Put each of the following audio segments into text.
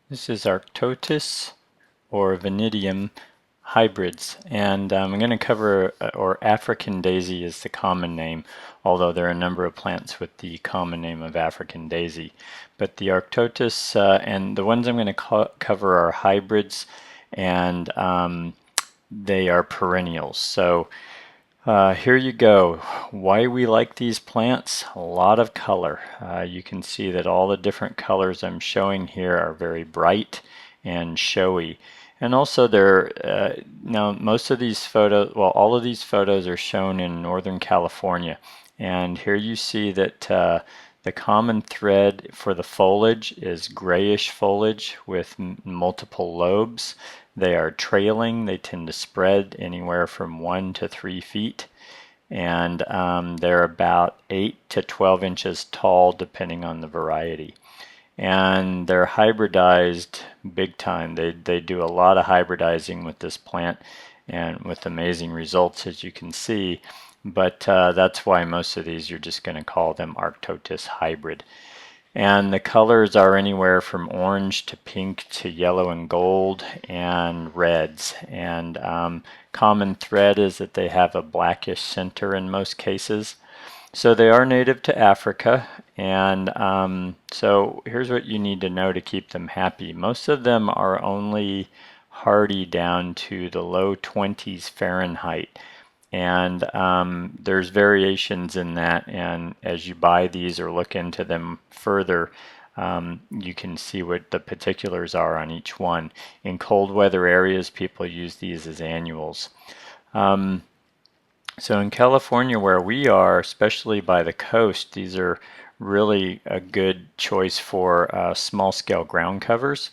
This is Arctotis or Vinidium hybrids, and I'm going to cover, or African daisy is the common name, although there are a number of plants with the common name of African daisy. But the Arctotis and the ones I'm going to cover are hybrids, and they are perennials. So here you go. Why we like these plants? A lot of color. You can see that all the different colors I'm showing here are very bright and showy. And also now most of these photos, well, all of these photos are shown in Northern California. And here you see that the common thread for the foliage is grayish foliage with multiple lobes. They are trailing. They tend to spread anywhere from 1 to 3 feet, and they're about 8 to 12 inches tall depending on the variety. And they're hybridized big time. They do a lot of hybridizing with this plant and with amazing results, as you can see. But that's why most of these you're just going to call them Arctotis hybrid. And the colors are anywhere from orange to pink to yellow and gold and reds. And common thread is that they have a blackish center in most cases. So they are native to Africa, and so here's what you need to know to keep them happy. Most of them are only hardy down to the low 20s Fahrenheit. And there's variations in that, and as you buy these or look into them further, you can see what the particulars are on each one. In cold weather areas, people use these as annuals. So in California, where we are, especially by the coast, these are really a good choice for small-scale ground covers,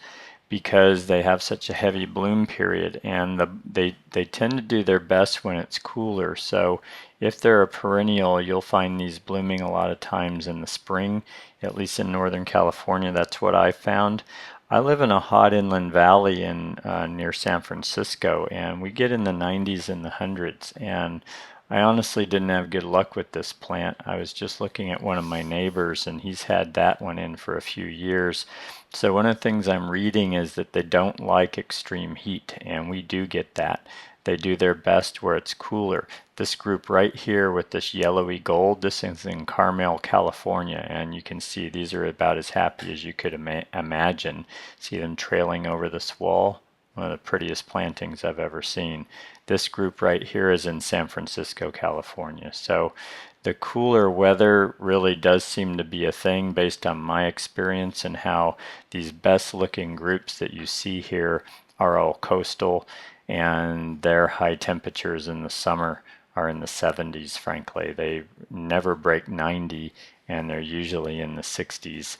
because they have such a heavy bloom period, and they tend to do their best when it's cooler. So if they're a perennial, you'll find these blooming a lot of times in the spring, at least in Northern California. That's what I found. I live in a hot inland valley in near San Francisco, and we get in the 90s and the hundreds, and I honestly didn't have good luck with this plant. I was just looking at one of my neighbors, and he's had that one in for a few years. So one of the things I'm reading is that they don't like extreme heat, and we do get that. They do their best where it's cooler. This group right here with this yellowy gold, this is in Carmel, California, and you can see these are about as happy as you could imagine. See them trailing over this wall? One of the prettiest plantings I've ever seen. This group right here is in San Francisco, California. So the cooler weather really does seem to be a thing based on my experience, and how these best looking groups that you see here are all coastal, and their high temperatures in the summer are in the 70s, frankly. They never break 90, and they're usually in the 60s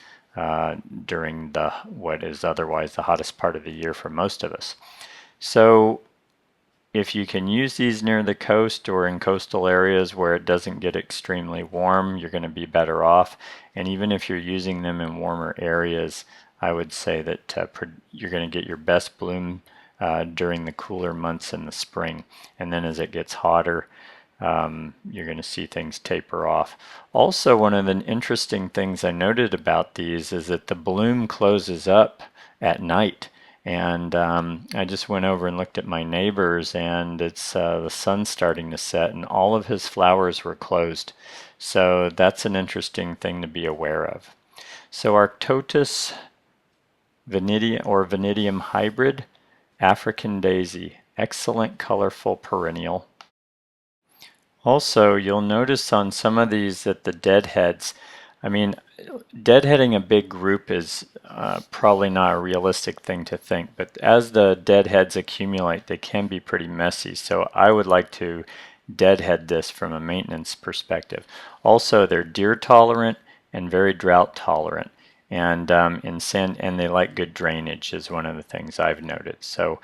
during what is otherwise the hottest part of the year for most of us. So if you can use these near the coast or in coastal areas where it doesn't get extremely warm, you're going to be better off. And even if you're using them in warmer areas, I would say that you're going to get your best bloom during the cooler months in the spring. And then as it gets hotter, you're going to see things taper off. Also, one of the interesting things I noted about these is that the bloom closes up at night. And I just went over and looked at my neighbors, and it's the sun's starting to set, and all of his flowers were closed. So that's an interesting thing to be aware of. So Arctotis Vinidium hybrid, African daisy, excellent colorful perennial. Also, you'll notice on some of these that the deadheads, I mean, deadheading a big group is probably not a realistic thing to think, but as the deadheads accumulate, they can be pretty messy. So I would like to deadhead this from a maintenance perspective. Also, they're deer tolerant and very drought tolerant, and and they like good drainage is one of the things I've noted. So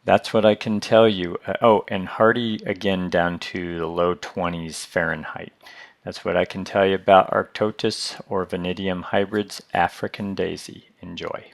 that's what I can tell you. Oh, and hardy again down to the low 20s Fahrenheit. That's what I can tell you about Arctotis or Vinidium hybrids, African daisy. Enjoy.